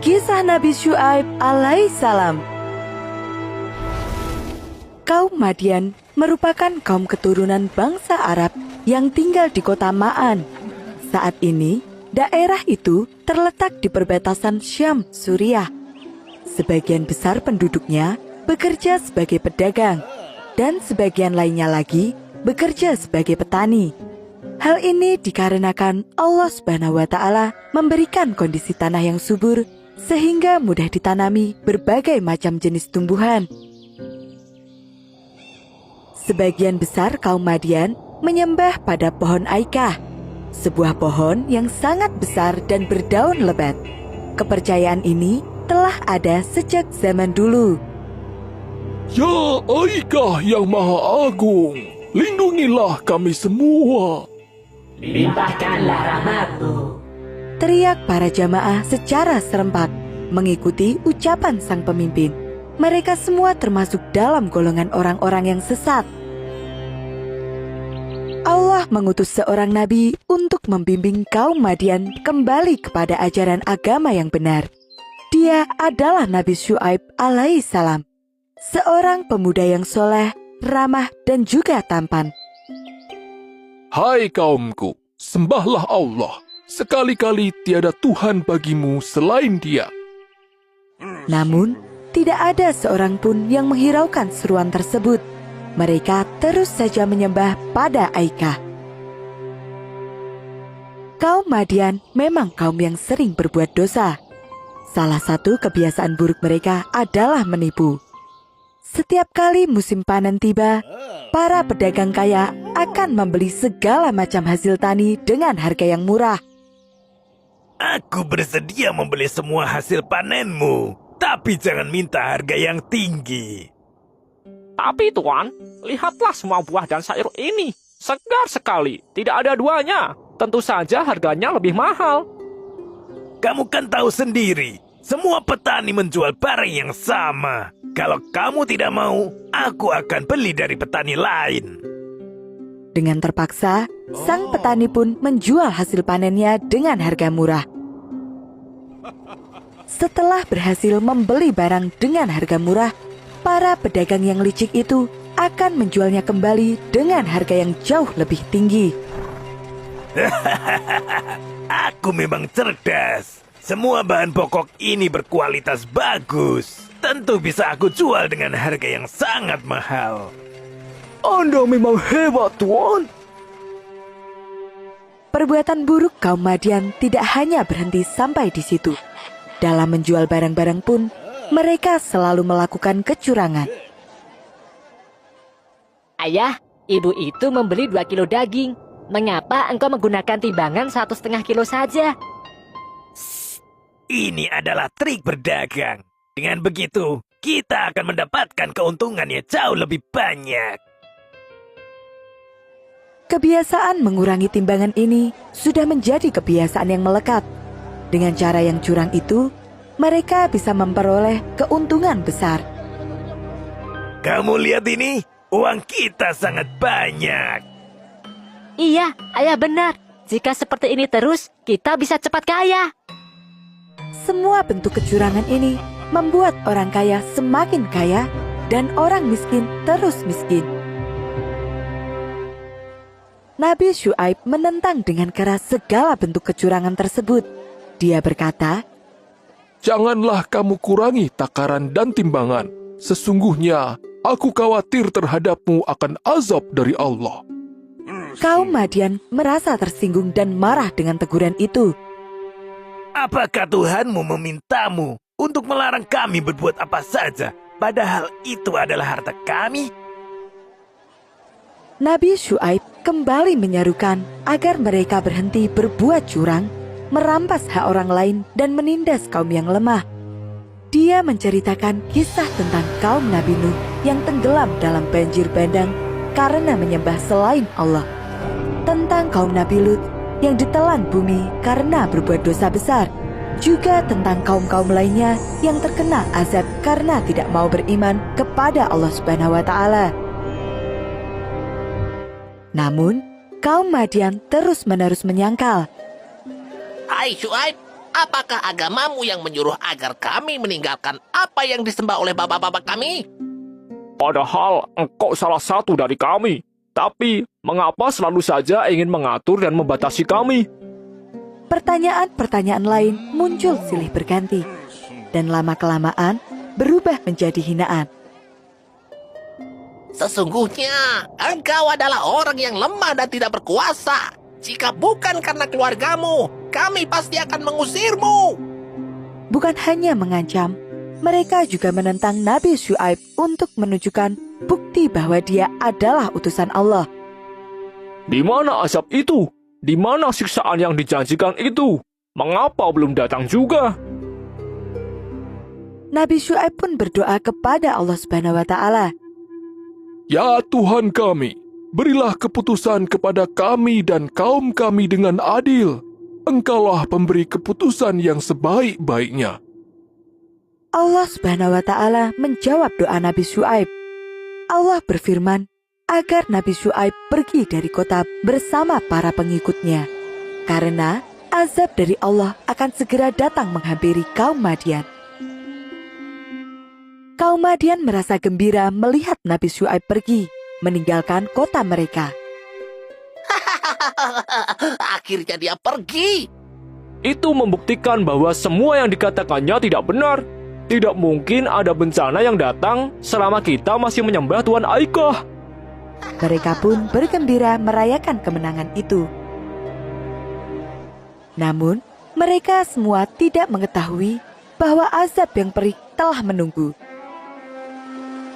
Kisah Nabi Syuaib alaihissalam. Kaum Madian merupakan kaum keturunan bangsa Arab yang tinggal di kota Ma'an. Saat ini, daerah itu terletak di perbatasan Syam, Suriah. Sebagian besar penduduknya bekerja sebagai pedagang, dan sebagian lainnya lagi bekerja sebagai petani. Hal ini dikarenakan Allah Subhanahu wa Ta'ala memberikan kondisi tanah yang subur sehingga mudah ditanami berbagai macam jenis tumbuhan. Sebagian besar kaum Madian menyembah pada pohon Aikah, sebuah pohon yang sangat besar dan berdaun lebat. Kepercayaan ini telah ada sejak zaman dulu. Ya Aikah yang Maha Agung, lindungilah kami semua. Limpahkanlah rahmat-Mu. Teriak para jamaah secara serempak mengikuti ucapan sang pemimpin. Mereka semua termasuk dalam golongan orang-orang yang sesat. Allah mengutus seorang nabi untuk membimbing kaum Madian kembali kepada ajaran agama yang benar. Dia adalah Nabi Syuaib alaihissalam, seorang pemuda yang soleh, ramah, dan juga tampan. Hai kaumku, sembahlah Allah. Sekali-kali tiada Tuhan bagimu selain Dia. Namun, tidak ada seorang pun yang menghiraukan seruan tersebut. Mereka terus saja menyembah pada Aikah. Kaum Madian memang kaum yang sering berbuat dosa. Salah satu kebiasaan buruk mereka adalah menipu. Setiap kali musim panen tiba, para pedagang kaya akan membeli segala macam hasil tani dengan harga yang murah. Aku bersedia membeli semua hasil panenmu, tapi jangan minta harga yang tinggi. Tapi Tuan, lihatlah semua buah dan sayur ini. Segar sekali, tidak ada duanya. Tentu saja harganya lebih mahal. Kamu kan tahu sendiri, semua petani menjual barang yang sama. Kalau kamu tidak mau, aku akan beli dari petani lain. Dengan terpaksa, sang petani pun menjual hasil panennya dengan harga murah. Setelah berhasil membeli barang dengan harga murah, para pedagang yang licik itu akan menjualnya kembali dengan harga yang jauh lebih tinggi. Aku memang cerdas. Semua bahan pokok ini berkualitas bagus. Tentu bisa aku jual dengan harga yang sangat mahal. Anda memang hebat, Tuan. Perbuatan buruk kaum Madian tidak hanya berhenti sampai di situ. Dalam menjual barang-barang pun, mereka selalu melakukan kecurangan. Ayah, ibu itu membeli 2 kilo daging. Mengapa engkau menggunakan timbangan 1,5 kilo saja? Ini adalah trik berdagang. Dengan begitu, kita akan mendapatkan keuntungannya jauh lebih banyak. Kebiasaan mengurangi timbangan ini sudah menjadi kebiasaan yang melekat. Dengan cara yang curang itu, mereka bisa memperoleh keuntungan besar. Kamu lihat ini, uang kita sangat banyak. Iya, ayah benar. Jika seperti ini terus, kita bisa cepat kaya. Semua bentuk kecurangan ini membuat orang kaya semakin kaya dan orang miskin terus miskin. Nabi Syuaib menentang dengan keras segala bentuk kecurangan tersebut. Dia berkata, Janganlah kamu kurangi takaran dan timbangan. Sesungguhnya, aku khawatir terhadapmu akan azab dari Allah. kaum Madian merasa tersinggung dan marah dengan teguran itu. Apakah Tuhanmu memintamu untuk melarang kami berbuat apa saja, padahal itu adalah harta kami? Nabi Syuaib kembali menyerukan agar mereka berhenti berbuat curang, merampas hak orang lain dan menindas kaum yang lemah. Dia menceritakan kisah tentang kaum Nabi Nuh yang tenggelam dalam banjir bandang karena menyembah selain Allah. Tentang kaum Nabi Lut yang ditelan bumi karena berbuat dosa besar. Juga tentang kaum-kaum lainnya yang terkena azab karena tidak mau beriman kepada Allah Subhanahu wa Ta'ala. Namun, kaum Madian terus-menerus menyangkal. Hai Syuaib, apakah agamamu yang menyuruh agar kami meninggalkan apa yang disembah oleh bapak-bapak kami? Padahal engkau salah satu dari kami. Tapi, mengapa selalu saja ingin mengatur dan membatasi kami? Pertanyaan-pertanyaan lain muncul silih berganti, dan lama-kelamaan berubah menjadi hinaan. Sesungguhnya, engkau adalah orang yang lemah dan tidak berkuasa. Jika bukan karena keluargamu, kami pasti akan mengusirmu. Bukan hanya mengancam, mereka juga menentang Nabi Syuaib untuk menunjukkan bukti bahwa dia adalah utusan Allah. Di mana azab itu? Di mana siksaan yang dijanjikan itu? Mengapa belum datang juga? Nabi Syuaib pun berdoa kepada Allah Subhanahu wa Ta'ala. Ya Tuhan kami, berilah keputusan kepada kami dan kaum kami dengan adil. Engkaulah pemberi keputusan yang sebaik-baiknya. Allah Subhanahu wa Ta'ala menjawab doa Nabi Syuaib. Allah berfirman agar Nabi Syuaib pergi dari kota bersama para pengikutnya, karena azab dari Allah akan segera datang menghampiri kaum Madian. Kaum Madian merasa gembira melihat Nabi Syuaib pergi, meninggalkan kota mereka. Akhirnya dia pergi. Itu membuktikan bahwa semua yang dikatakannya tidak benar. Tidak mungkin ada bencana yang datang selama kita masih menyembah Tuhan Aikah. Mereka pun bergembira merayakan kemenangan itu. Namun, mereka semua tidak mengetahui bahwa azab yang perih telah menunggu.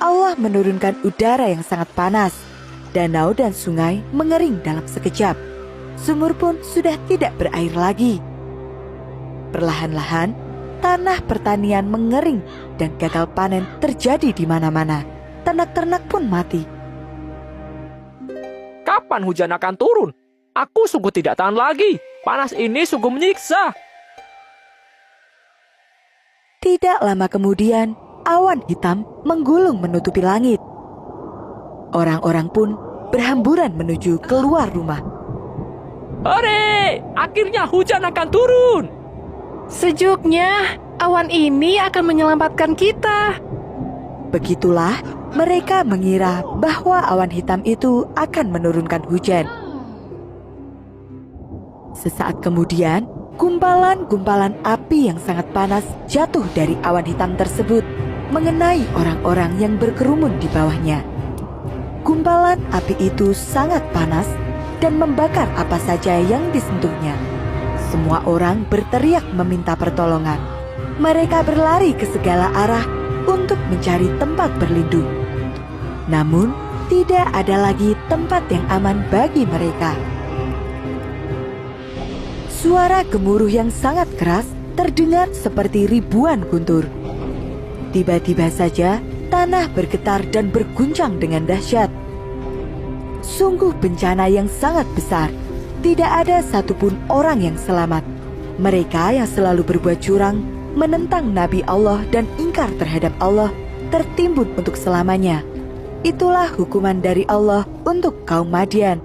Allah menurunkan udara yang sangat panas. Danau dan sungai mengering dalam sekejap. Sumur pun sudah tidak berair lagi. Perlahan-lahan, tanah pertanian mengering dan gagal panen terjadi di mana-mana. Ternak-ternak pun mati. Kapan hujan akan turun? Aku sungguh tidak tahan lagi. Panas ini sungguh menyiksa. Tidak lama kemudian, awan hitam menggulung menutupi langit. Orang-orang pun berhamburan menuju keluar rumah. Hore! Akhirnya hujan akan turun. Sejuknya, awan ini akan menyelamatkan kita. Begitulah mereka mengira bahwa awan hitam itu akan menurunkan hujan. Sesaat kemudian, gumpalan-gumpalan api yang sangat panas jatuh dari awan hitam tersebut, mengenai orang-orang yang berkerumun di bawahnya. Gumpalan api itu sangat panas dan membakar apa saja yang disentuhnya. Semua orang berteriak meminta pertolongan. Mereka berlari ke segala arah untuk mencari tempat berlindung. Namun, tidak ada lagi tempat yang aman bagi mereka. Suara gemuruh yang sangat keras terdengar seperti ribuan guntur. Tiba-tiba saja, tanah bergetar dan berguncang dengan dahsyat. Sungguh bencana yang sangat besar. Tidak ada satupun orang yang selamat. Mereka yang selalu berbuat curang, menentang Nabi Allah dan ingkar terhadap Allah, tertimbun untuk selamanya. Itulah hukuman dari Allah untuk kaum Madian.